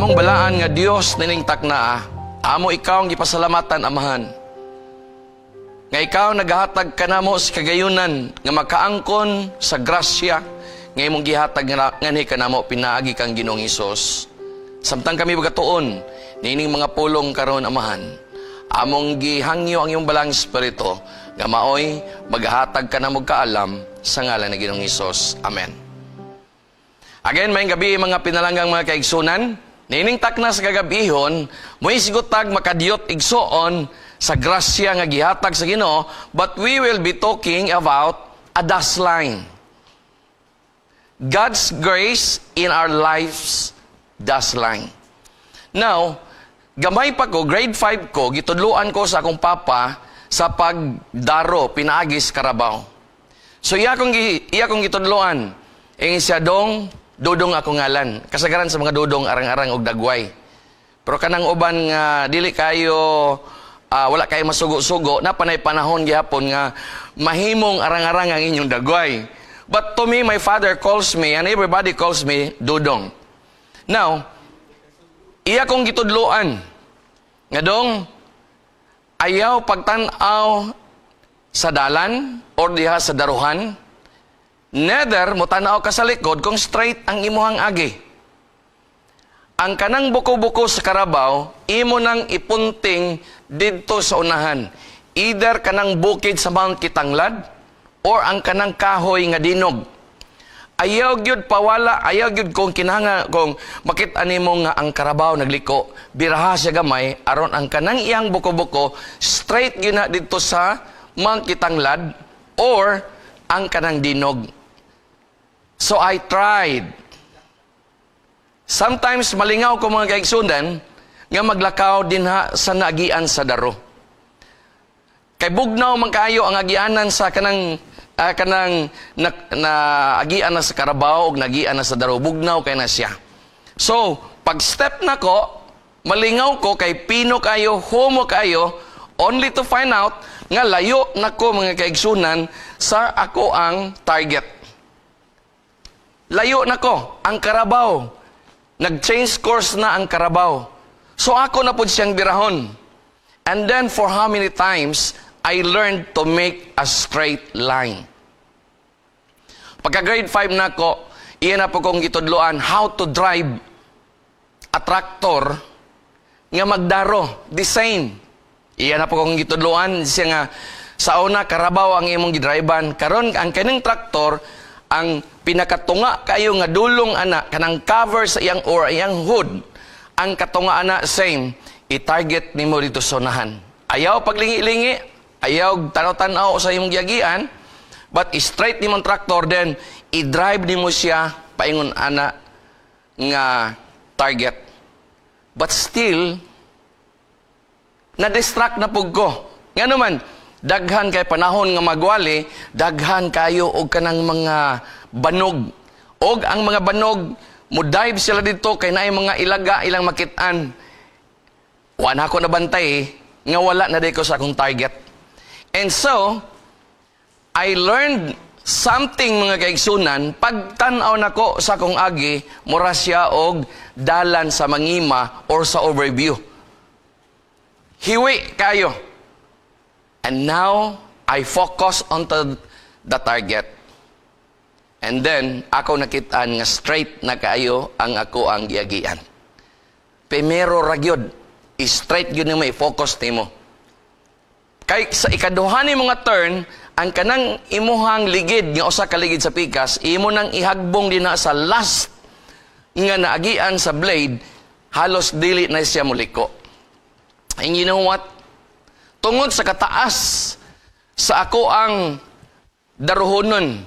Among balaan nga Dios nining takna, amo ikaw ang gipasalamatan amahan. Nga ikaw nagahatag kanamo sa kagayunan nga makaangkon sa grasya nga imong gihatag ngani kanamo pinaagi kang Ginoong Hesus. Samtang kami bagatuon nining mga pulong karon amahan, among gihangyo ang iyong balang espiritu nga maoy maghatag kanamo kaalam sa ngalan ni Ginoong Hesus. Amen. Again, may gabi mga pinalanggang mga kaigsunan. Nining takna sa kagabihon, mo'y sigutag makadiyot igsoon sa grasya nga gihatag sa Ginoo, but we will be talking about a dash line. God's grace in our lives, dash line. Now, gamay pa ko, grade 5 ko, gitudluan ko sa akong papa sa pagdaro, pinaagis Carabao. So, iya kong gitudluan. Siya dudong ako ngalan. Kasagaran sa mga dudong arang-arang og dagway. Pero kanang uban nga dili kayo wala kayo masugo-sugo na panay panahon gihapon nga mahimong arang-arang ang inyong dagway. But to me, my father calls me and everybody calls me dudong. Now, iya kong gitudluan nga dong ayaw pagtan-aw sa dalan or diha sa daruhan. Neither mo tanaw ka sa likod kung straight ang imuhang agi. Ang kanang buko-buko sa Carabao, imo nang ipunting didto sa unahan. Either kanang bukid sa Mount Kitanglad or ang kanang kahoy nga dinog. Ayaw gyud pawala, ayaw gyud kung kinahanga kung makita nimo nga ang Carabao nagliko, biraha siya gamay aron ang kanang iyang buko-buko straight gyud na didto sa Mount Kitanglad or ang kanang dinog. So I tried. Sometimes malingaw ko mga kaigsunan nga maglakaw dinha sa naagian sa daro. Kay bugnaw man kaayo ang agianan sa kanang agian na sa Carabao ug nagian na sa daro, bugnaw kay na siya. So, pag step na ko, malingaw ko kay pino kayo, humo kayo, only to find out nga layo na ko mga kaigsunan sa ako ang target. Layo na ko, ang Carabao. Nag-change course na ang Carabao. So ako na po siyang birahon. And then for how many times, I learned to make a straight line. Pagka grade 5 na ko, iyan na po kong gitudloan how to drive a tractor nga magdaro, the same. Iyan na po kong gitudloan siya nga sa una Carabao ang imong gidriban. Karon ang kaning traktor ang pinakatunga kayo nga dulong ana kanang cover sa iyang or iyang hood, ang katunga ana same, i-target nimo dito sa unahan. Ayaw paglingi-lingi, ayaw tanaw-tanaw sa imong giagian, but straight nimong traktor, then i-drive nimo siya paingon ana nga target. But still na-distract na pug ko. Ngano man, daghan kay panahon nga magwali, daghan kayo og kanang mga banog. Og ang mga banog, mo dive sila dito kay naay mga ilaga ilang makitaan. Wala ako nabantay nga wala na day ko sa akong target. And so, I learned something mga kaigsunan, pagtanaw nako sa akong agi, mura siya og dalan sa mangima or sa overview. Hiwi kayo. And now, I focus on the target. And then, ako nakitaan nga straight na kaayo ang ako ang giagian. Primero ragyod, straight yun yung may focus nimo. Kay sa ikaduhan ni mga turn, ang kanang imuhang ligid, nga usa ka ligid sa pikas, imo nang ihagbong din na sa last nga naagian sa blade, halos dili na siya muliko. And you know what? Tungod sa kataas sa ako ang daruhonon,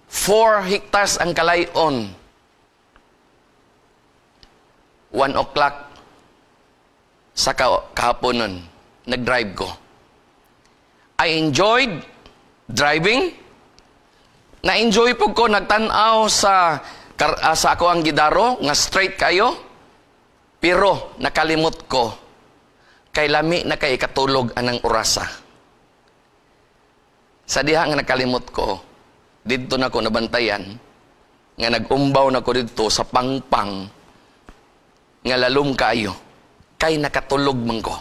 4 hectares ang kalayon. 1 o'clock sa kahapon nun, nag-drive ko. I enjoyed driving. Na-enjoy po ko, nagtanaw sa ako ang gidaro, nga straight kayo. Pero nakalimot ko, kay lami na kay ikatulog anang orasa. Sa diha nga nakalimot ko, dito na ko nabantayan, nga nag-umbaw na ko dito sa pangpang, nga lalom kayo. Kay nakatulog man ko.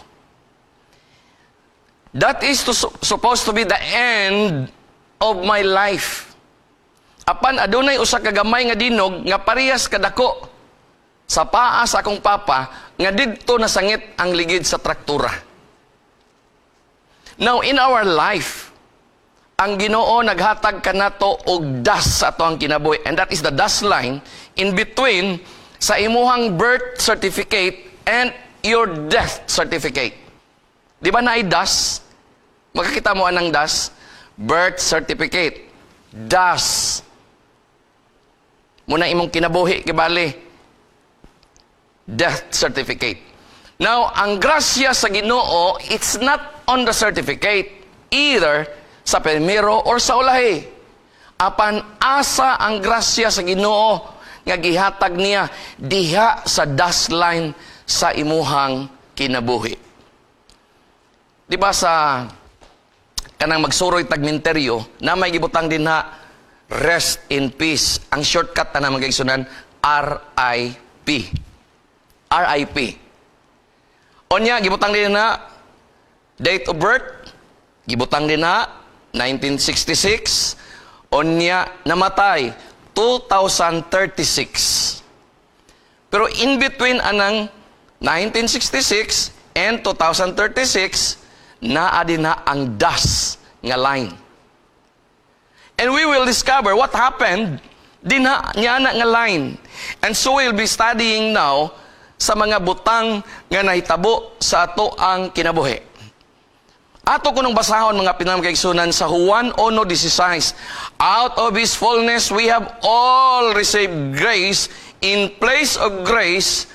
That is supposed to be the end of my life. Apan adunay usa ka gamay nga dinog nga parehas kadako sa paa sa akong papa nga didto nasangit ang ligid sa traktura. Now in our life, ang Ginoo naghatag kanato og das sa ato ang kinabuhi, and that is the dust line in between sa imuhang birth certificate and your death certificate. Di ba naay das? Makakita mo anang das? Birth certificate. Das. Muna imong kinabuhi, kibali. Death certificate. Now, ang grasya sa Ginoo, it's not on the certificate, either sa primero or sa ulahi. Apan asa ang grasya sa Ginoo nga gihatag niya diha sa dust line sa imuhang kinabuhi. Di ba sa kanang magsuroy tagminteryo na may gibutang din na rest in peace. Ang shortcut na naman kaigsunan, RIP. RIP. Onya, gibutang din na date of birth, gibutang din na 1966. Onya, namatay 2036. Pero in between anang 1966 and 2036, naa din na ang das nga line. And we will discover what happened din na niya na nga line. And so we'll be studying now sa mga butang nga nahitabo sa ato ang kinabuhi. Ato ko nung basahon mga pinamkaigsunan sa Juan 1:16. Out of His fullness we have all received grace in place of grace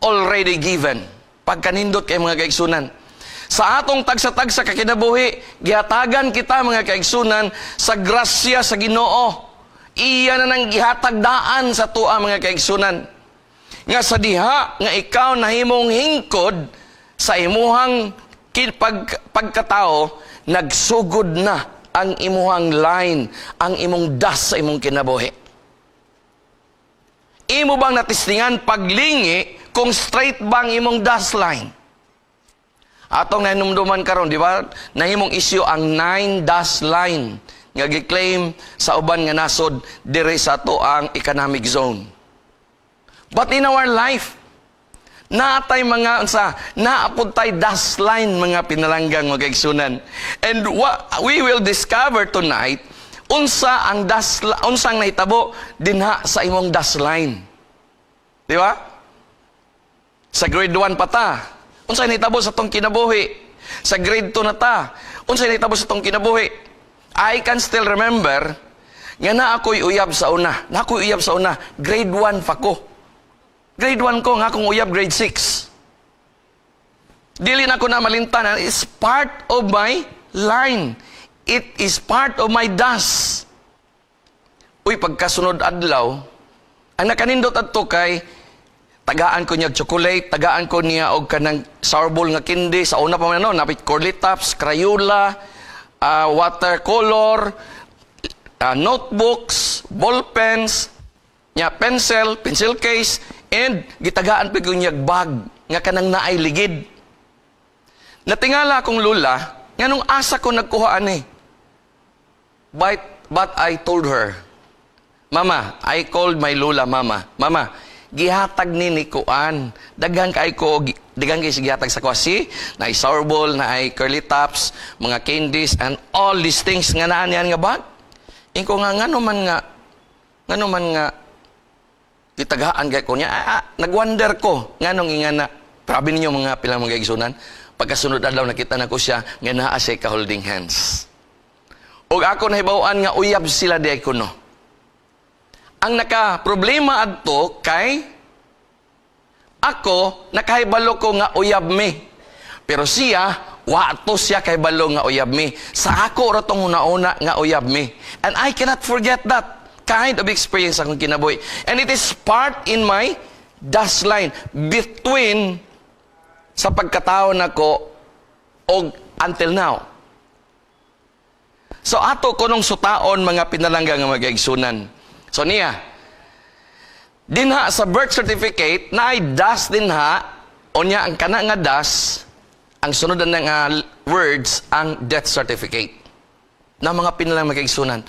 already given. Pagkanindot kay mga kaigsunan. Sa atong tagsa-tagsa kakinabuhi, gihatagan kita mga kaigsunan sa grasya sa Ginoo. Iya na nang gihatagdaan sa tua mga kaigsunan. Nga sa diha, nga ikaw nahimong hingkod sa imuhang pagkatao, nagsugod na ang imuhang line, ang imong das sa imong kinabuhi. Imo bang natistingan paglingi kung straight bang imong das line? Atong nanumduman karon, di ba? Nahimong issue ang 9 das line nga gi-claim sa uban nga nasod dire sa ato ang economic zone. But in our life, naatay mga naapod tay das line mga pinalanggang mga kaigsunan. And what we will discover tonight, unsang nahitabo dinha sa imong das line. Di ba? Sa grade 1 pa ta, unsay nahitabo sa tong kinabuhi. Sa grade 2 na ta, unsay nahitabo sa tong kinabuhi. I can still remember nga na ako'y uyab sa una. Na ako'y uyab sa una, grade 1 pa ko. Grade 1 ko, nga akong uyab grade 6. Dili na ko na malintanan, it's part of my line. It is part of my das. Uy, pagkasunod adlaw, ang nakanindot adto kay tagaan ko niya chocolate, tagaan ko niya og kanang sourball nga kindi. Sa una pa man no, napit Curly Tops, Crayola, watercolor, notebooks, ball pens, nya pencil case, and gitagaan pa ko niya bag nga kanang naay ligid. Natingala akong lula, nga nung asa ko nagkuhaan eh. But I told her, Mama, I called my lula, Mama, gihatag ni kuan. Daghan kay gihatag sa kwasi, na ay sourball, na ay Curly Tops, mga candies, and all these things nga naan yan nga bag. Inko nga, ngano man nga, gitagaan kay ko niya, nagwonder ko, nganong ingana, prabi ninyo mga pilang mga igsunan, pagkasunod adlaw nakita na ko siya, nga naa siya ka-holding hands. O ako nahibawan nga uyab sila di ko no. Ang naka-problema adto kay ako nakahibalo ko nga uyab me. Pero siya, wato siya kahibalo nga uyab me. Sa ako ra tong una-una nga uyab me. And I cannot forget that kind of experience akong kinabuhi. And it is part in my das line between sa pagkatao nako og until now. So ato ko nung sutaon mga pinalangga nga mag-igsunan. So niya, Dinha sa birth certificate na ay das dinha, unya ang kana nga das, ang sunod na nga words, ang death certificate. Na mga pinalang magkaigsunan.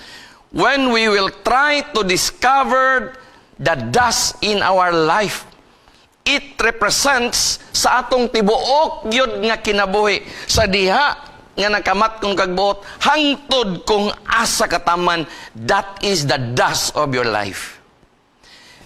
When we will try to discover the dust in our life, it represents sa atong tibuok yun nga kinabuhi. Sa diha nga nakamat kong kagbuot, hangtod kung asa kataman, that is the dust of your life.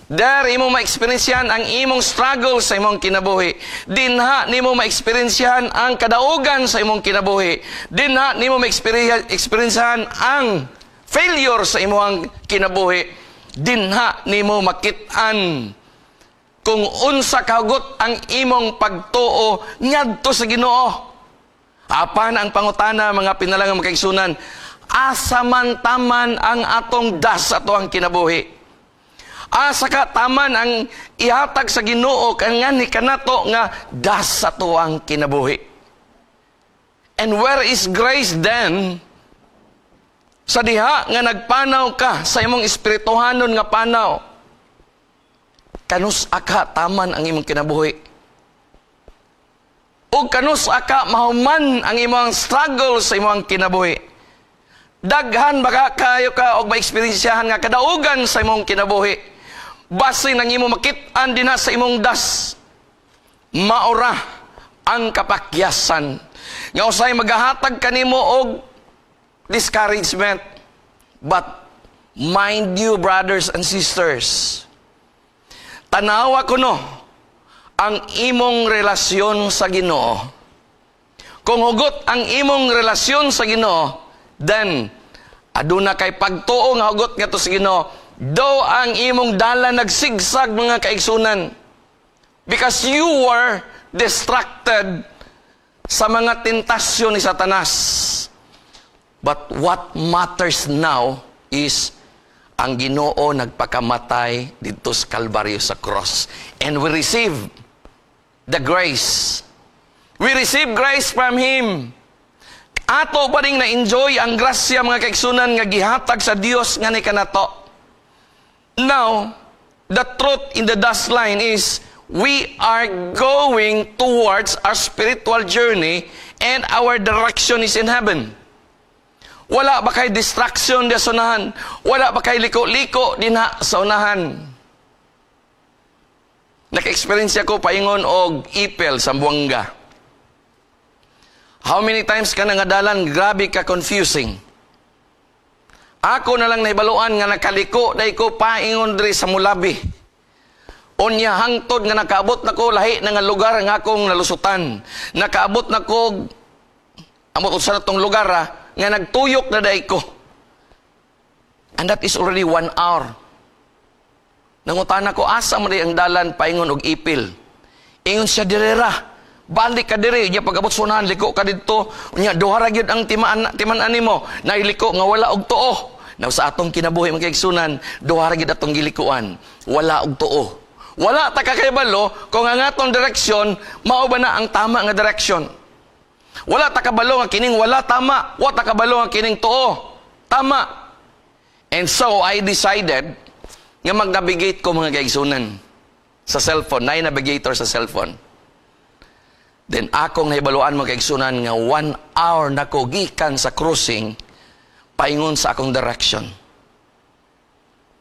There, imo ma-experiensyan ang imong struggle sa imong kinabuhi. Dinha, nimo ma-experiensyan ang kadaugan sa imong kinabuhi. Dinha, nimo ma-experiensyan ang failure sa imong kinabuhi. Dinha, nimo makitaan kung unsa kahugot ang imong pagtuo ngadto sa Ginoo. Apan ang pangutana, mga pinalangang makaigsunan, asa man taman ang atong das ato ang kinabuhi. Asa ka taman ang ihatag sa Ginoo kangan ni kanato nga das sa tuwang kinabuhi. And where is grace then? Sa diha nga nagpanaw ka sa imong espirituhanon nga panaw, kanus aka taman ang imong kinabuhi. O kanus aka mahuman ang imong struggle sa imong kinabuhi. Daghan baka kayo ka og ma-experiensyahan nga kadaugan sa imong kinabuhi. Base nang imo makit-an din sa imong das, maura ang kapakyasan nga usay magahatag kanimo og discouragement. But mind you, brothers and sisters, tanawa kuno ang imong relasyon sa Ginoo. Kung hugot ang imong relasyon sa Ginoo, then aduna kay pagtuo nga hugot nga to sa Ginoo. Though ang imong dala nagsigsag, mga kaigsunan, because you were distracted sa mga tentasyon ni Satanas. But what matters now is ang Ginoo nagpakamatay dito sa Kalbaryo sa cross. And we receive the grace. We receive grace from Him. Ato pa rin na-enjoy ang grasya, mga kaigsunan, nga gihatag sa Dios nga ni kanato. Now, the truth in the dust line is we are going towards our spiritual journey and our direction is in heaven. Wala ba kay distraction di sa unahan? Wala ba kay liko-liko din sa unahan? Naka-experience ako paingon og ipel sa Buanga. How many times ka nangadalan, grabe ka confusing. Ako na lang naibaluan nga nakaliko dahil ko paingon diri sa Mulabi. Unya hangtod nga nakaabot na ko lahi na nga lugar nga akong nalusutan. Nakaabot na ko, amot sa natong lugar nga nagtuyok na dahil ko. And that is already 1 hour. Nangutan ako, asa mo ang dalan paingon og ipil. Ingon siya direra. Balik ka diri, niya pag-abot sunahan, liko ka dito. Niya, duhara gyud ang timan-an mo. Nailiko nga wala og tuo. Now sa atong kinabuhi mga kaigsunan, duhara gyud atong gilikuan. Wala og tuo. Wala ta kakabalo kung ang atong direksyon, mao ba na ang tama nga direksyon. Wala ta kabalo nga kining wala tama. Wala ta kabalo nga kining tuo. Tama. And so, I decided nga mag-navigate ko mga kaigsunan sa cellphone. Navigator sa cellphone. Then akong nahibaluan mga kaigsunan nga 1 hour na ko gikan sa cruising paingon sa akong direction.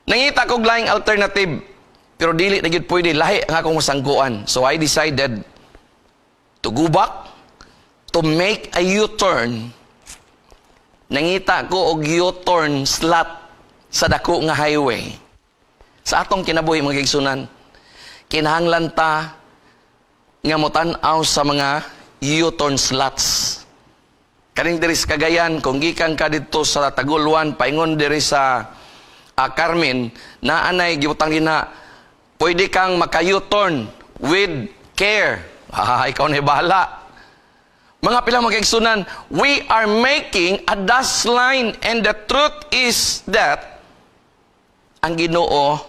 Nangita kong laing alternative pero dili na gyud pwede lahi ang akong masangguan. So I decided to go back, to make a U-turn. Nangita ko og U-turn slot sa dako nga highway. Sa atong kinabuhi mga kaigsunan, kinahanglan ta nga motan-aw sa mga U-turn slots. Kaning diri sa Cagayan, kung gikan ka dito sa Taguluan, paingon diri sa Carmen, naanay gibutang dina, pwede kang maka-U-turn with care. Ikaw na bahala. Mga pilang magkaigsunan, we are making a dust line and the truth is that ang Ginoo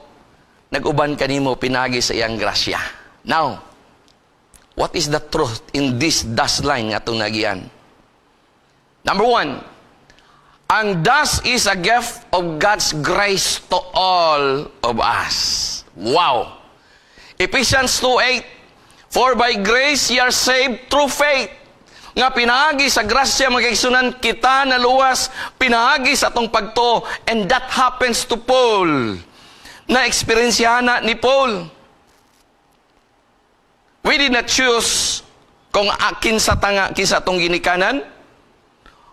nag-uban kanimo pinagi sa iyang grasya. Now, what is the truth in this dust line nga itong nagiyan? Number 1, ang dust is a gift of God's grace to all of us. Wow! Ephesians 2:8, for by grace ye are saved through faith. Nga pinaagi sa grasya mga kaigsunan kita naluwas, pinaagi sa atong pagtuo, and that happens to Paul. Na-experiensyahan na ni Paul. We did not choose kung akin sa atong ginikanan.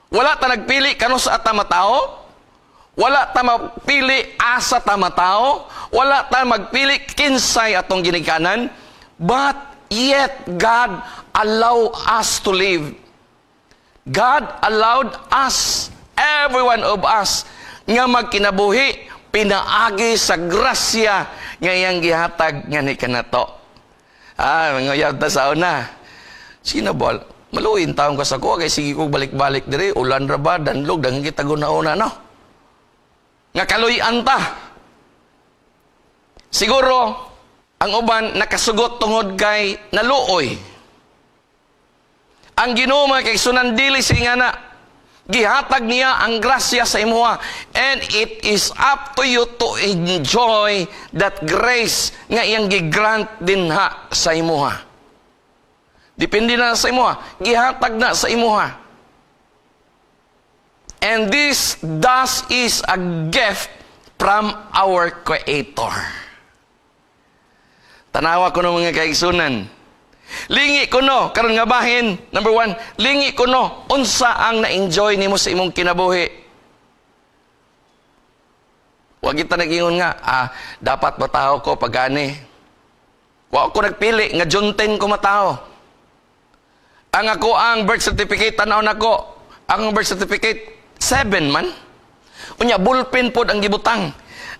Wala ta nagpili kano sa ata matao. Wala ta magpili asa ta matao. Wala ta magpili kinsay atong ginikanan. But yet God allowed us to live. God allowed us, every one of us, nga magkinabuhi, pinaagi sa grasya nga iyang gihatag nga ni kanato. Mga ta sa una. Sino ba? Maluin taong ka sa ko, kay sige ko balik-balik diri, ulan ra ba, danlog, dangan kita guna-una, no? Nga kaluyan ta. Siguro, ang uban nakasugot tungod kay naluoy. Ang Ginoo mga kaigsunan dili siya na gihatag niya ang grasya sa imuha, and it is up to you to enjoy that grace nga iyang gigrant dinha sa imuha. Depende na sa imuha, gihatag na sa imuha. And this thus is a gift from our Creator. Tanawa ko ng mga kaigsunan. Lingi ko no, karon nga bahin, number 1, lingi ko no, unsa ang na-enjoy nimo sa imong kinabuhi. Huwag kita nag-ingon nga, dapat matao ko pagani. Huwag ko nagpili, nga June 10 ko matao. Ang ako ang birth certificate, tanaw na ko, ang birth certificate, 7 man. Unya, bullpen po ang gibutang.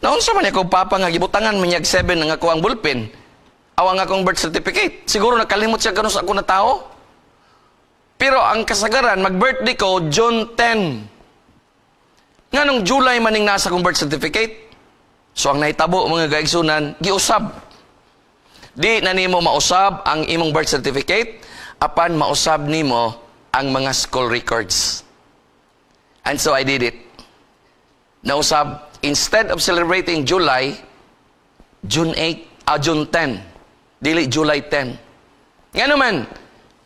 Naunsa man ako papa nga gibutangan, manyag 7 ang ako ang bullpen. Awang akong birth certificate. Siguro nakalimot siya ganun sa ako na tao. Pero ang kasagaran, mag-birthday ko, June 10. Nga nung July maning nasa akong birth certificate. So ang nahitabo mga gaigsunan, giusab. Di na nimo mausab ang imong birth certificate, apan mausab nimo ang mga school records. And so I did it. Nausab, instead of celebrating July, June 10. Dili July 10. Nga naman,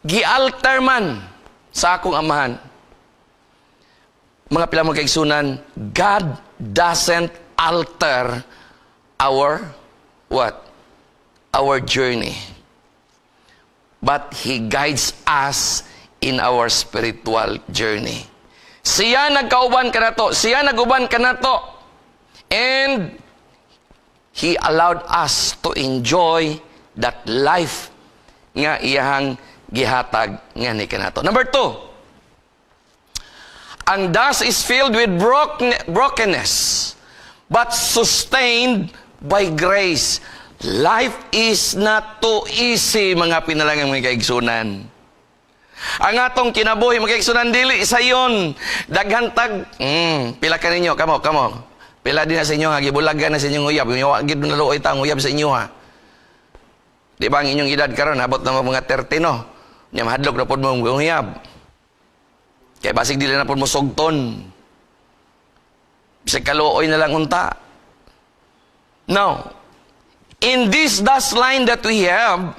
gi-alter man sa akong amahan. Mga pila mga kaigsunan, God doesn't alter our what? Our journey. But He guides us in our spiritual journey. Siya nagkauban ka na to. Siya naguban ka na to. And He allowed us to enjoy that life nga iyahang gihatag nga ni kanato. Number 2, ang dust is filled with brokenness, but sustained by grace. Life is not too easy, mga pinalangang mga kaigsunan. Ang atong kinabuhi, mga kaigsunan, dili isa yun. Daghantag, pila ka ninyo, kamo. Pila din na sa inyo, gibulagan na sa inyong uyab. Gid na luoy tang uyab sa inyo, ha. Di ba ang inyong edad karon abot na mga 30, no? Nya mahadlok na pod mo ang uyab. Kaya basig dili na pod mo sugton. Bisag kaluoy na lang unta. Now, in this dust line that we have,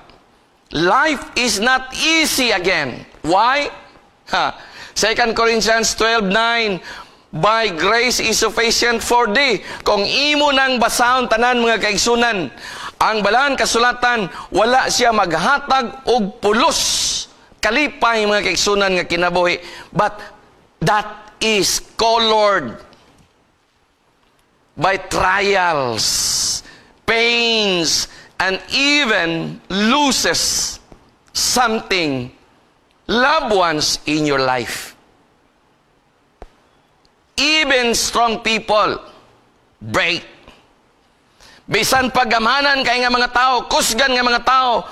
life is not easy again. Why? 2 Corinthians 12:9, by grace is sufficient for thee. Kung imo nang basahon tanan mga kaigsunan, ang balahan kasulatan, wala siya maghatag og pulos. Kalipay mga kaigsunan nga kinabuhi. But that is colored by trials, pains, and even loses something, loved ones in your life. Even strong people break. Bisan pagamanan kay nga mga tao, kusgan nga mga tao,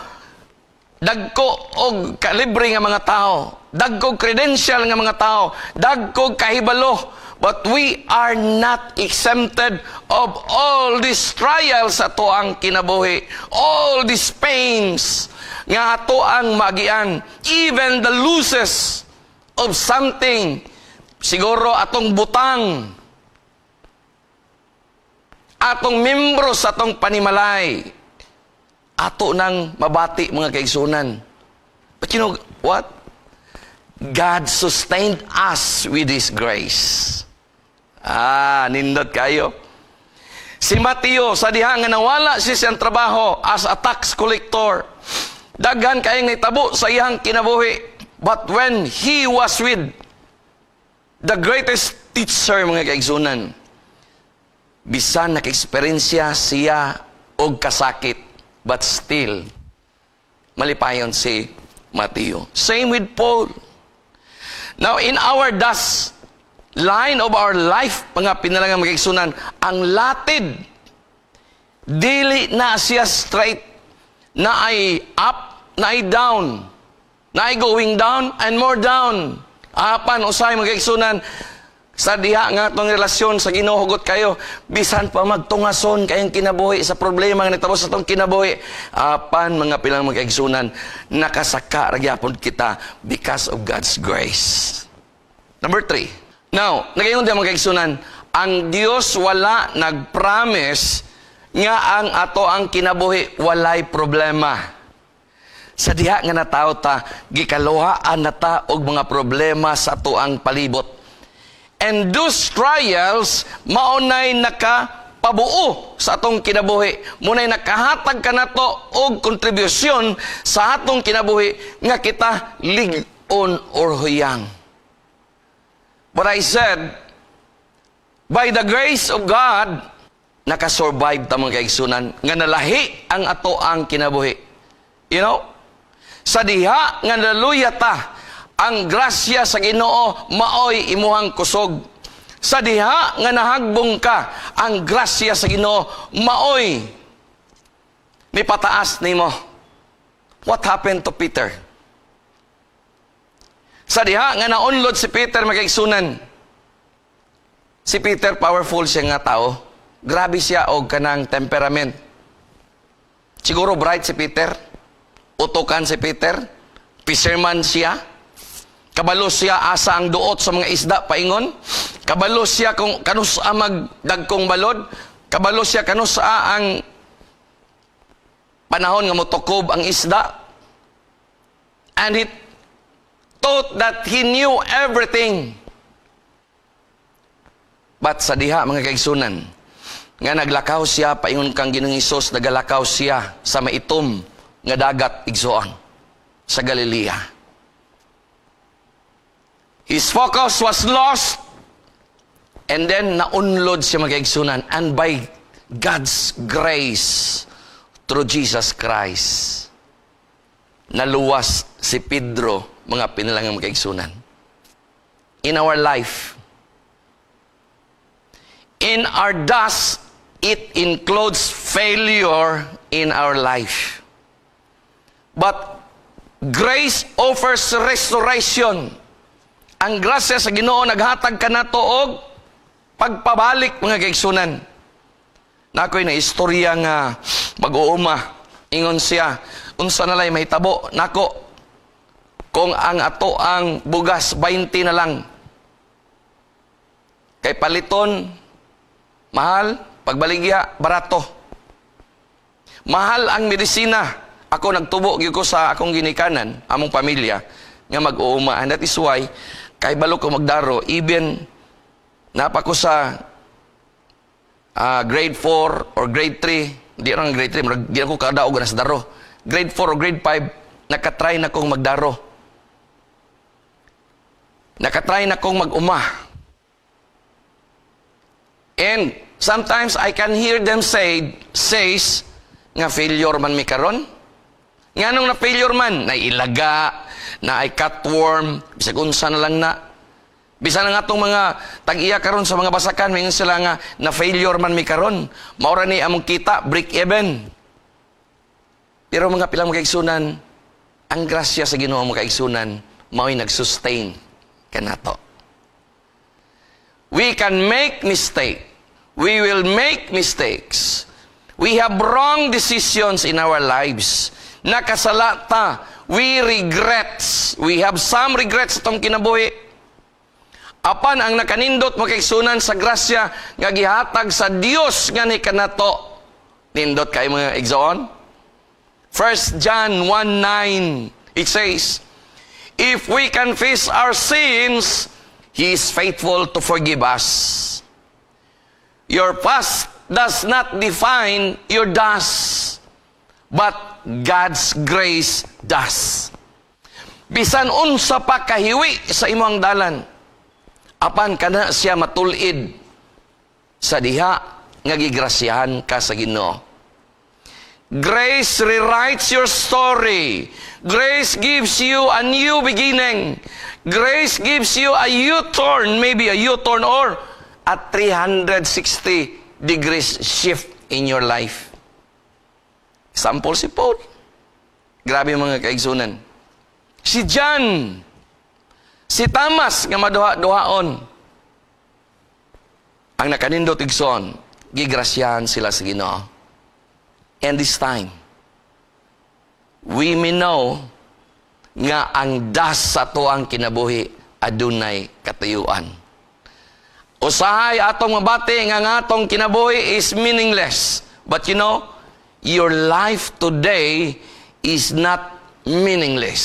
dagko og kalibre nga mga tao, dagko credential nga mga tao, dagko kahibalo, but we are not exempted of all these trials ato ang kinabuhi, all these pains nga ato ang magian, even the losses of something, siguro atong butang, atong membro sa atong panimalay, ato nang mabati mga kaigsunan. But you know what? God sustained us with His grace. Nindot kayo. Si Mateo, sa diha nga nawala siya siyang trabaho as a tax collector. Daghan kayong naitabo sa iyang kinabuhi. But when he was with the greatest teacher, mga kaigsunan, bisan naka-eksperyensya siya og kasakit, but still, malipayon si Mateo. Same with Paul. Now, in our line of our life, mga pinalangang magkaigsunan, ang latid, dili na siya straight, na ay up, na ay down, na ay going down, and more down. Apan, usay magkaigsunan, sa diha nga itong relasyon sa ginuhugot kayo, bisan pa magtungason kayong kinabuhi sa problema nga nagtapos sa itong kinabuhi. Apan, mga pilang magkaigsunan, nakasaka ragyapon kita because of God's grace. Number 3. Now, nagayon din mga kaigsunan, ang Diyos wala nag-promise nga ang ato ang kinabuhi walay problema. Sa diha nga nataw ta, gikaluhaan na ta og mga problema sa ato ang palibot. And those trials, maunay nakapabuo sa atong kinabuhi. Munay nakahatag ka na to og kontribusyon sa atong kinabuhi nga kita ligon or huyang. But I said, by the grace of God, nakasurvive ta mga kaigsunan, nga nalahi ang ato ang kinabuhi. You know? Sa diha nga naluya ta, ang grasya sa Ginoo maoy imuhang kusog. Sa diha nga nahagbong ka, ang grasya sa Ginoo maoy may pataas nimo. What happened to Peter? Sa diha nga naunlod si Peter magkaigsunan. Si Peter powerful siya nga tao. Grabe siya og kanang temperament. Siguro bright si Peter. Utukan si Peter. Fisherman siya. Kabalo siya asa ang duot sa mga isda paingon. Kabalo siya kung kanusa magdagkong balod. Kabalo siya kanusa ang panahon nga motukob ang isda. And he thought that he knew everything. But sa diha mga kaigsunan, nga naglakaw siya paingon kang Ginoong Hesus, nagalakaw siya sa maitom nga dagat igsoon sa Galilea. His focus was lost, and then naunlod siya magkaigsunan. And by God's grace, through Jesus Christ, naluwas si Pedro, mga pinalangang magkaigsunan. In our life, in our dust, it includes failure in our life. But grace offers restoration. Ang grasya sa Ginoo naghatag ka na to og pagpabalik mga kaigsunan. Nakoy na istorya nga mag-uuma. Ingon siya, unsa na lay mahitabo nako kung ang ato ang bugas 20 na lang. Kay paliton mahal, pagbaligya barato. Mahal ang medisina. Ako nagtubo gyud ko sa akong ginikanan, among pamilya nga mag-uuma. And that is why kay balo ko magdaro, even napa ko sa grade 4 or grade 3, di lang grade 3, di ako kadaog na sa daro. Grade 4 or grade 5, nakatry na kong magdaro. Nakatry na kong mag-uma. And sometimes I can hear them says, nga failure man mi karon. Nga nung na failure man, na ilaga, na ay cutworm, bisag unsa na lang na. Bisa na nga itong mga tag-iya karon sa mga basakan, may sila nga na failure man mi karon. Maura ni among kita, break even. Pero mga pilang magkaigsunan, ang grasya sa Ginoo mga kaigsunan, mao'y nag-sustain kanato. We can make mistake. We will make mistakes. We have wrong decisions in our lives. Nakasalata. We regrets. We have some regrets itong kinabuhi. apan ang nakanindot mo kaigsunan sa grasya nga gihatag sa Dios nga ni kanato. Nindot kay mga igsoon. 1 John 1:9, it says, if we confess our sins, He is faithful to forgive us. Your past does not define your does, but God's grace does. Bisan unsa pa kahiwi sa imong dalan, apan kana siya matulid sa diha nga gigrasyahan ka sa Ginoo. Grace rewrites your story. Grace gives you a new beginning. Grace gives you a U-turn, maybe a U-turn or a 360 degrees shift in your life. Example si Paul. Grabe mga kaigsunan. Si John, si Thomas nga maduha-duhaon, ang nakanindot igsoon, gigrasyahan sila sa Ginoo. And this time, we may know nga ang das sa tuang kinabuhi adunay katuyuan. Usahay atong mabati nga atong kinabuhi is meaningless. But you know, your life today is not meaningless.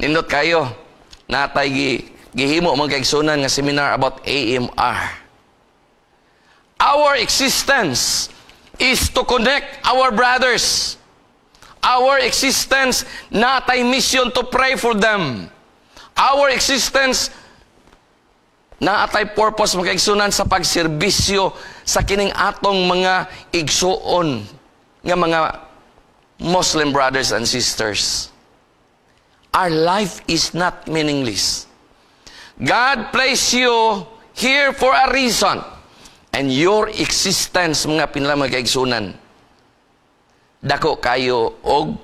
Nindot kayo, natay gihimo mga kaigsunan nga seminar about AMR. Our existence is to connect our brothers. Our existence, natay mission to pray for them. Our existence, naatay purpose mga kaigsunan sa pagserbisyo sa kining atong mga igsuon nga mga Muslim brothers and sisters. Our life is not meaningless. God placed you here for a reason. And your existence, mga pinala kaigsunan, dako kayo og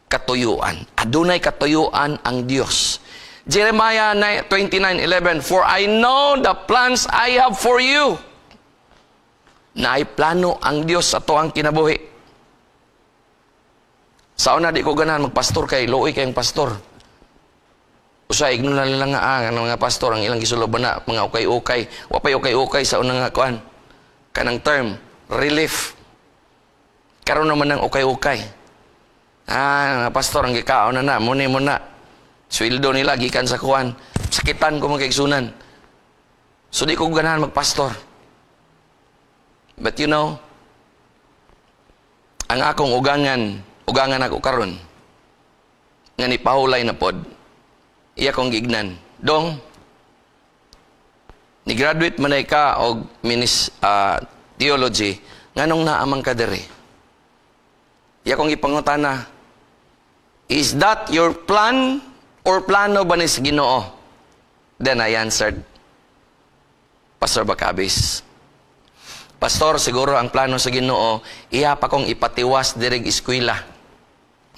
katuyuan. Adunay katuyuan ang Dios. Jeremiah 29:11, for I know the plans I have for you. Naay plano ang Dios sa tuang kinabuhi. Sa una di ko ganahan magpastor kay luoy kayong pastor. Usay ignon lang nga ang mga pastor ang ilang gisuloban na mga ukay-ukay. Wa pay ukay-ukay sa unang nga kuan. Kanang term, relief. Karon naman ng ukay-ukay. Mga pastor ang gikaon na muni mo na. Sweldo nila gikan sa kuan. Sakitan ko mga kaigsunan. So di ko ganahan magpastor. But you know, ang akong ugangan ako karon nga ni pahulay na pod, iya kong gignan. Dong, ni graduate manay ka og theology, nganong naamang ka diri? Iya kong ipangutana, is that your plan or plano ba ni sa Ginoo? Then I answered, Pastor Bacabis, Pastor, siguro ang plano sa Ginoo, iya pa kong ipatiwas direg eskwela.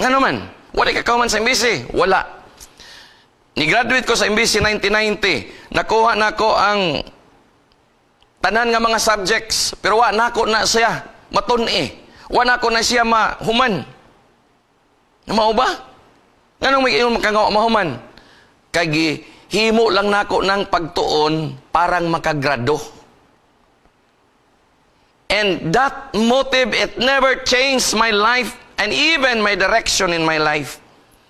Nga naman, wala ka kauman sa MBC? Wala. Ni-graduate ko sa MBC 1990. Nakuha na ko ang tanan nga mga subjects. Pero wala ko na siya matun-i. Wala ko na siya mahuman. Mao ba? Nga nung may iyong mahuman? Kaya himo lang nako ng pagtuon parang makagrado. And that motive, it never changed my life and even my direction in my life.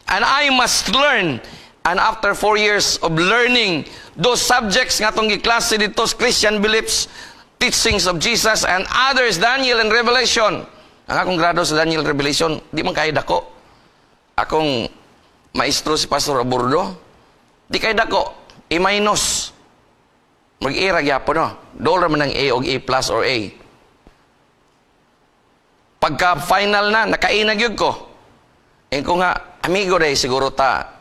And I must learn. And after 4 years of learning those subjects nga itong giklase dito, Christian beliefs, teachings of Jesus, and others, Daniel and Revelation. Ang akong grado sa Daniel Revelation, di man kaya dako. Akong maestro si Pastor Aburdo, di kaya dako. A-. Mag-A ragyapon, no? Dollar man ng A o A plus or A. Pagka-final na, nakainag yun ko. Eh ko nga, amigo day siguro ta,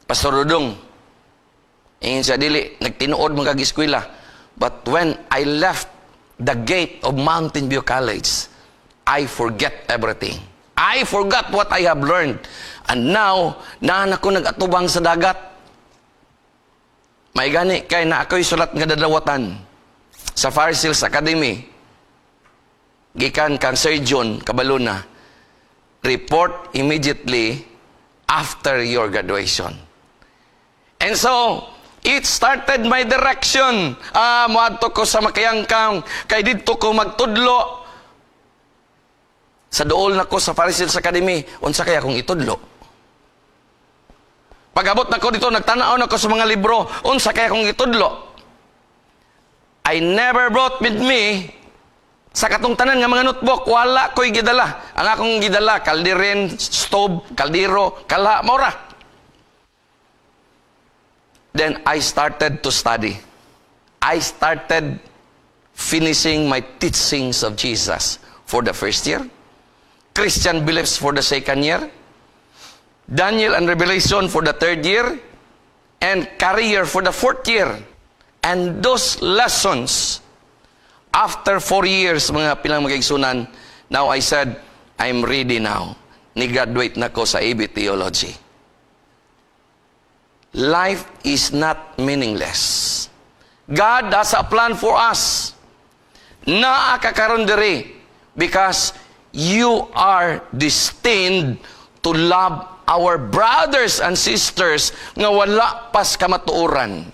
Pastor Rudong. Ingin sa dili, nagtinuod mga kag-eskwela. But when I left the gate of Mountain View College, I forget everything. I forgot what I have learned. And now, naan ako nag-atubang sa dagat. May gani, kay na ako'y sulat nga dadawatan sa Faris Hills Academy. Gikan kang Sir John Cabaluna, report immediately after your graduation. And so, it started my direction. Muadto ko sa Makayangkang, kay dito ko magtudlo. Sa dool na ko sa Pharisees Academy, unsa kaya kong itudlo? Pag-abot na ko dito, nagtanaw na ko sa mga libro, unsa kaya kong itudlo? I never brought with me sa katong tanan nga mga notebook, wala ko'y gidala. Ang akong gidala, kaldirin, stove, kaldero, kala, maura. Then I started to study. I started finishing my teachings of Jesus for the first year, Christian beliefs for the second year, Daniel and Revelation for the third year, and career for the fourth year. And those lessons, after 4 years, mga pilang magigsunan, now I said, I'm ready now. Ni-graduate na ko sa AB Theology. Life is not meaningless. God has a plan for us. Naakakaroon diri because you are destined to love our brothers and sisters nga wala pas kamatuoran.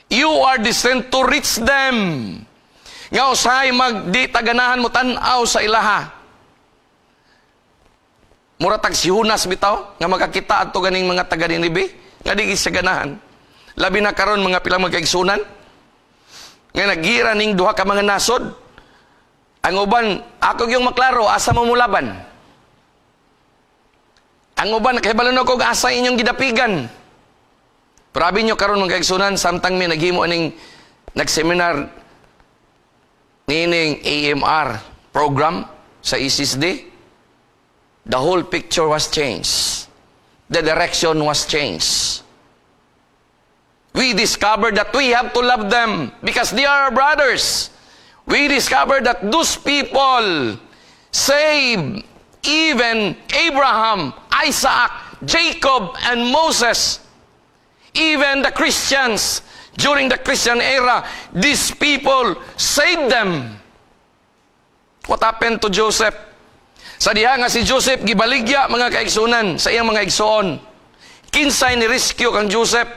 You are destined to reach them. Nga usahay magdi taganahan mo tan-aw sa ilaha. Muratag si Hunas bitaw nga magkakita adto ganing mga taga Ninibe nga di sa ganahan. Labi na karon mga pilang magkaigsunan nga nagira ning duha ka mga nasod. Ang uban ako yung maklaro asa mo mulaban. Ang uban nakahibalo ko asa inyong gidapigan. Prabi nyo karon mga kaigsunan samtang may naghimo aning nagseminar nining AMR program sa ISISD. The whole picture was changed. The direction was changed. We discovered that we have to love them because they are our brothers. We discovered that those people saved even Abraham, Isaac, Jacob, and Moses. Even the Christians during the Christian era, these people saved them. What happened to Joseph? Sa diha nga si Joseph gibaligya mga kaigsunan sa iyang mga igsoon. Kinsay ni rescue kang Joseph.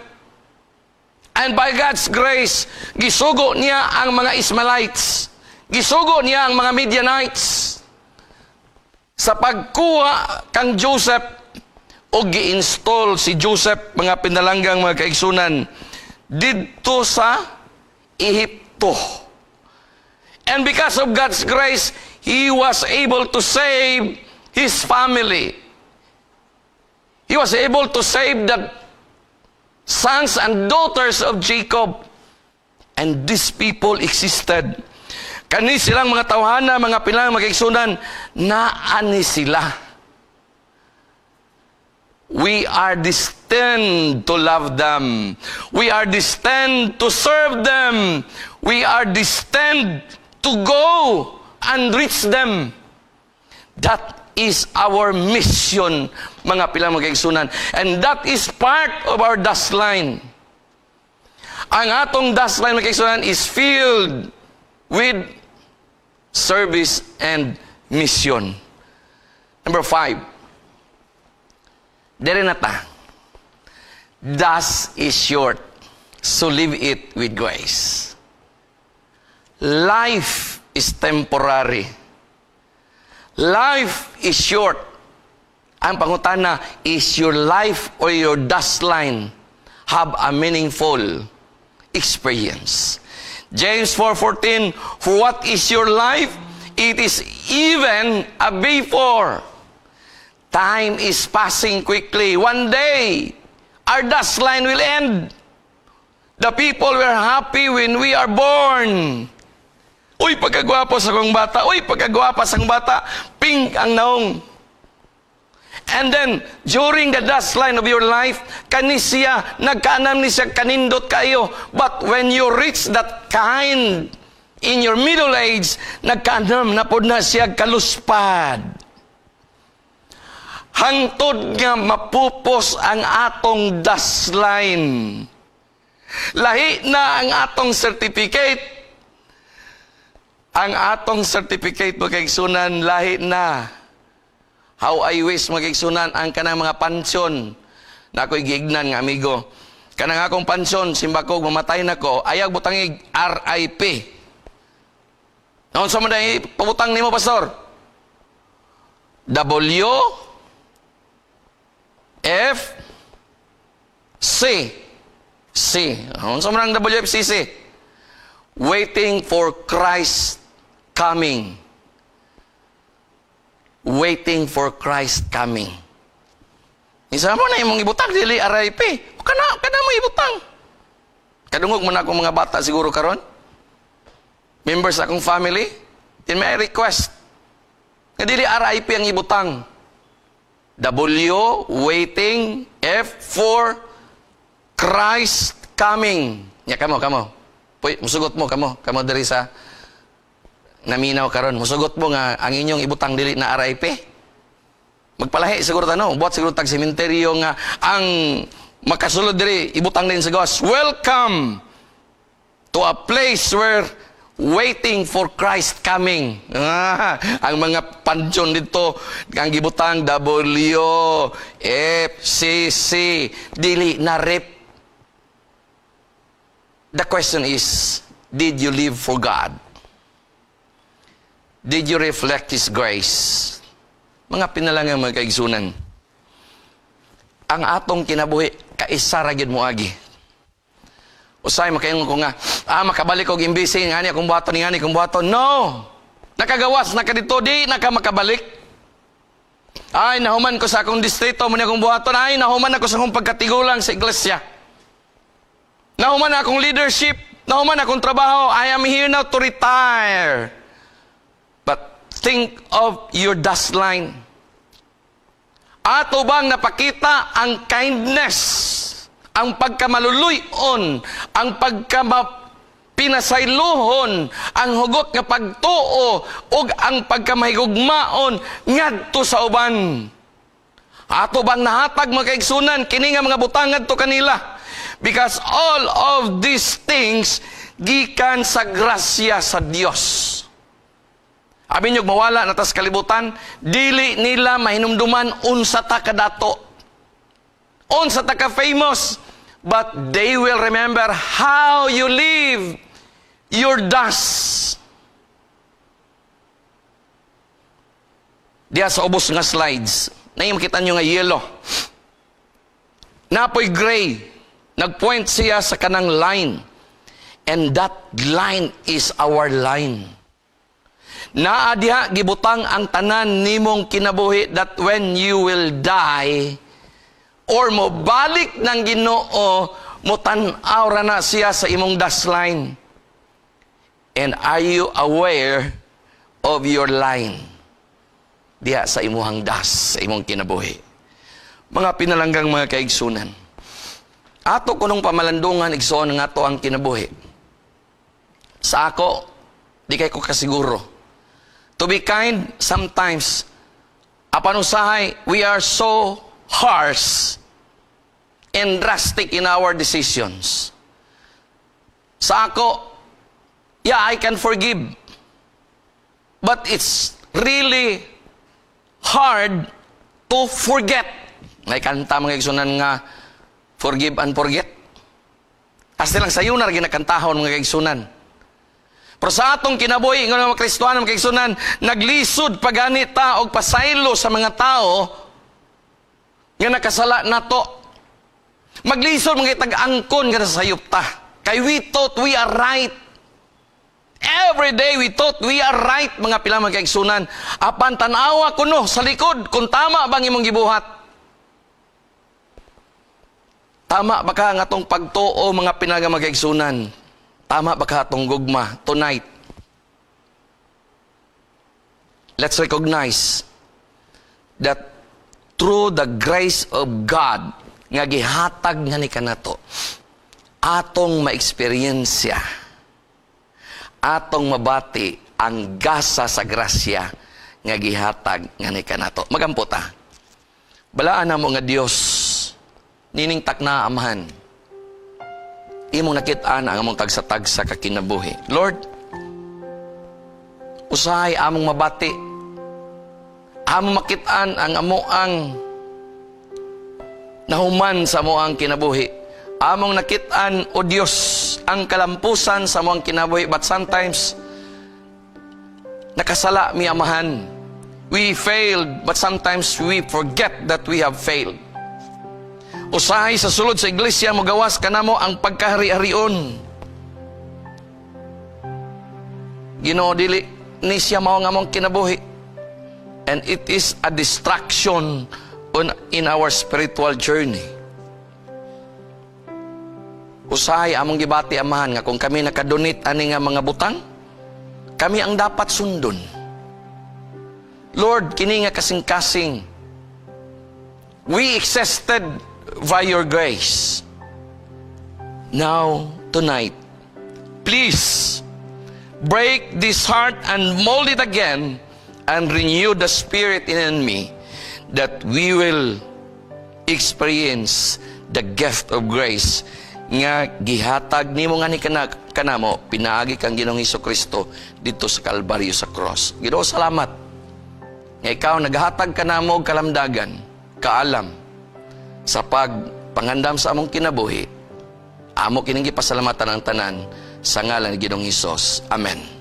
And by God's grace, gisugo niya ang mga Ismailites. Gisugo niya ang mga Midianites. Sa pagkuha kang Joseph o gi-install si Joseph mga pinalanggang mga kaigsunan didto sa Ehipto. And because of God's grace, he was able to save his family. He was able to save the sons and daughters of Jacob. And these people existed. Kani silang mga tawhana, mga pilang magigsunan, naani sila. We are destined to love them. We are destined to serve them. We are destined to go and reach them. That is our mission, mga pilang magigsunan. And that is part of our dash line. Ang atong dash line, mga kaigsunan, is filled with service and mission. Number 5. Dere na ta. Dash is short, so live it with grace. Life is temporary. Life is short. Ang pangutana, is your life or your dash line have a meaningful experience? James 4:14, for what is your life? It is even a vapor. Time is passing quickly. One day, our dash line will end. The people were happy when we are born. Uy, pagkagwapo sa kong bata. Uy, pagkagwapa sa kong bata. Pink ang naong. And then, during the dash line of your life, kanisya, nagkaanam ni siya kanindot kayo. But when you reach that kind, in your middle age, nagkaanam na po na siya kaluspad. Hangtod nga mapupos ang atong dash line. Lahi na ang atong certificate. Ang atong certificate magkaigsunan, lahi na. How I wish magkaigsunan ang kanang mga pansyon na ako'y giignan nga amigo. Kanang akong pansyon, simba ko, mamatay na ko, ayag butangig RIP. Noon sa mga pabutang nimo, Pastor? W, F, C. C. Noon sa mga WFCC? Waiting for Christ coming. Waiting for Christ coming. Isa mo na imong ibutang, dili RIP. Kana mo ibutang. Kadungog mo na akong mga bata siguro karon. Members akong family. Then may request. Nga dili RIP ang ibutang. W, waiting, F, for Christ coming. Ya, kamo. Puy, musugot mo, kamo diri sa naminaw karon. Musugot mo nga ang inyong ibutang dili na RIP. Magpalahi siguro tanong, buhat siguro tag sementeryo nga ang makasulod diri ibutang din sa gawas. Welcome to a place where waiting for Christ coming. Ang mga pansyon dito ang gibutang W, F, C, C, dili na rep. The question is, did you live for God? Did you reflect His grace? Mga pinalangang mga kaigsunan. Ang atong kinabuhi, kaisara gyud mo agi. Usay makaingon ko nga, makabalik og imbisi ngani akong buhaton ngani akong buhaton. No. Nakagawas na ka dito, di na ka makabalik. Ay, nahuman ko sa akong distrito mo ni akong buhaton. Ay, nahuman ako sa akong pagkatigulang sa iglesia. Nahuman na akong leadership. Nahuman na akong trabaho. I am here now to retire. But think of your dust line. Ato bang napakita ang kindness, ang pagkamaluluyon, ang pinasaይlohon, ang hugot nga pagtuo, ug ang pagkamahigugmaon ngadto sa uban. Ato bang nahatag mga kaigsunan kini nga mga butang ngadto kanila? Because all of these things gikan sa grasya sa Dios. Abi nyo mawala na tas kalibutan, dili nila mahinumduman unsa ta kadato, unsa ta ka famous, but they will remember how you live your dust. Diya sa ubos nga slides, makita nyo nga yellow. Napoy gray, nagpoint siya sa kanang line. And that line is our line. Naa diha gibutang ang tanan nimong kinabuhi that when you will die or mo balik ng Ginoo mo tan-aw ra na siya sa imong dust line. And are you aware of your line diha sa imuhang dust, sa imong kinabuhi? Mga pinalanggang mga kaigsunan, ato kunong pamalandungan igsoon nga to ang kinabuhi. Sa ako, di kay ko kasiguro. To be kind, sometimes, apan usahay, we are so harsh and drastic in our decisions. Sa ako, yeah, I can forgive. But it's really hard to forget. May kanta mga igsunan nga, forgive and forget. As nilang sayo na ginakantahon mga igsunan. Pero sa atong kinabuhi, ng mga Kristohanon, mga kaigsunan, naglisod paganita o pasaylo sa mga tao nga nakasala na to. Maglisod mga tag-angkon nga sa sayupta. Kay we thought we are right. Every day we thought we are right, mga pila mga kaigsunan. Apan tanawa kuno sa likod kung tama bang imong gibuhat. Tama ba ka nga tong pagtuo mga pinaga mga kaigsunan? Tama ba ka itong gugma tonight? Let's recognize that through the grace of God, nga gihatag nga ni kanato, atong ma-experiensya, atong mabati ang gasa sa grasya nga gihatag nga ni kanato. Magampo ta. Balaan na mo nga Dios, nining takna amahan, imong nakitaan ang among tagsa-tagsa kakinabuhi. Lord, usahay among mabati, among makitaan ang amoang nahuman sa mo ang kinabuhi. Among nakitaan, O Dios, ang kalampusan sa mo ang kinabuhi. But sometimes, nakasala mi amahan. We failed, but sometimes we forget that we have failed. Usahay sa sulod sa iglesia, magawas ka na mo ang pagkahari-harion. Ginoo, dili ni siya mao nga mong kinabuhi. And it is a distraction in our spiritual journey. Usahay among gibati amahan nga kung kami nakadonate ani nga mga butang, kami ang dapat sundon. Lord, kini nga kasing-kasing, we existed by your grace. Now, tonight, please break this heart and mold it again and renew the spirit in me, that we will experience the gift of grace nga gihatag nimo nga ni kanamo, pinaagi kang Ginoong Hesukristo dito sa Kalbaryo sa cross. Ginoo, salamat nga ikaw naghatag kanamo og kalamdagan, kaalam sa pagpangandam sa among kinabuhi. Amo kining gipasalamatan ang tanan sa ngalan ni Ginoong Hesus. Amen.